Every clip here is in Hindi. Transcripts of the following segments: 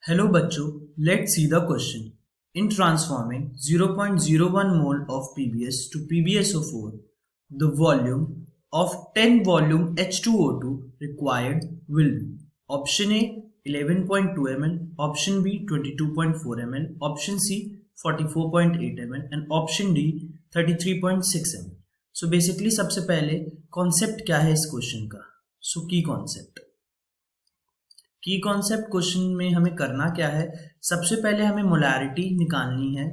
Hello बच्चों, let's see the question. In transforming 0.01 mole of PbS to PbSO4, the volume of 10 volume H2O2 required will be option A 11.2 ml, option B 22.4 ml, option C 44.8 ml and option D 33.6 ml. So basically सबसे पहले कॉन्सेप्ट क्या है इस क्वेश्चन का. सो की कॉन्सेप्ट क्वेश्चन में हमें करना क्या है. सबसे पहले हमें मोलैरिटी निकालनी है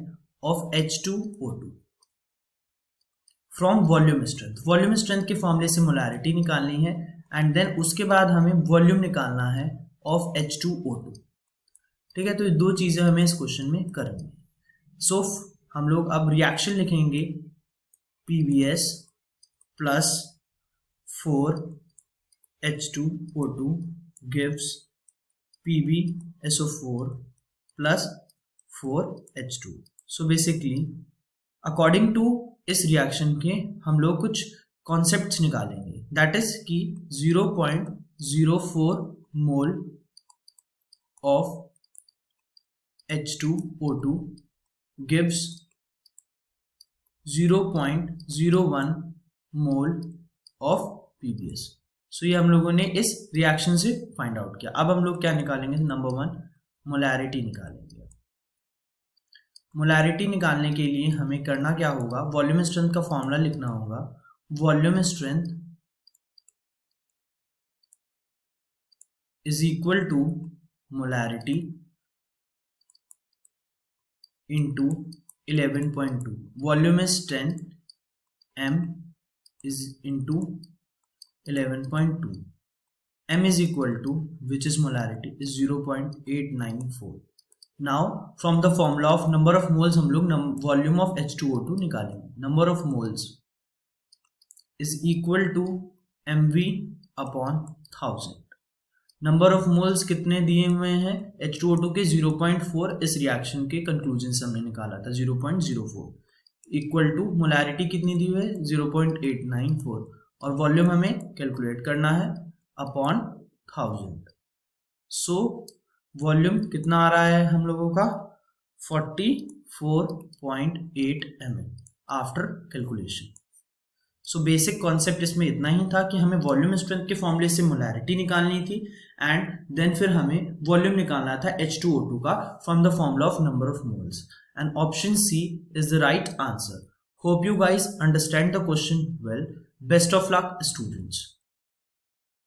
of H2O2 from volume strength. Volume strength के फॉर्मूले से मोलैरिटी निकालनी है एंड देन उसके बाद हमें वॉल्यूम निकालना है ऑफ H2O2. ठीक है, तो ये दो चीजें हमें इस क्वेश्चन में करनी है. सो हम लोग अब रिएक्शन लिखेंगे PbS plus 4H2O2 gives PbSO4 plus 4H2. So basically according to इस रिएक्शन के हम लोग कुछ कॉन्सेप्ट्स निकालेंगे. दैट इज कि 0.04 mole of H2O2 gives 0.01 mole of PbS. सो ये हम लोगों ने इस रिएक्शन से फाइंड आउट किया. अब हम लोग क्या निकालेंगे? नंबर 1 मोलैरिटी निकालेंगे. मोलैरिटी निकालने के लिए हमें करना क्या होगा? वॉल्यूम स्ट्रेंथ का फॉर्मूला लिखना होगा. Volume strength is equal to molarity into 11.2. Volume strength M is into 11.2. M is equal to, which is molarity, is 0.894. Now from the formula of number of moles हम लोग volume of H2O2 निकालेंगे. Number of moles is equal to mv upon 1000. Number of moles कितने दिए हुए हैं? H2O2 के 0.4. इस रिएक्शन के कंक्लूजन से हमने निकाला था 0.04 इक्वल टू मोलैरिटी कितनी दी हुई है? 0.894 और वॉल्यूम हमें कैलकुलेट करना है अपॉन 1000. सो वॉल्यूम कितना आ रहा है हम लोगों का? 44.8 ml after calculation. So basic concept इसमें इतना ही था कि हमें वॉल्यूम स्ट्रेंथ के फॉर्मूले से मोलैरिटी निकालनी थी एंड देन फिर हमें वॉल्यूम निकालना था H2O2 का from the formula of number of moles. And option C is the right answer. Hope you guys understand the question well. Best of luck, students.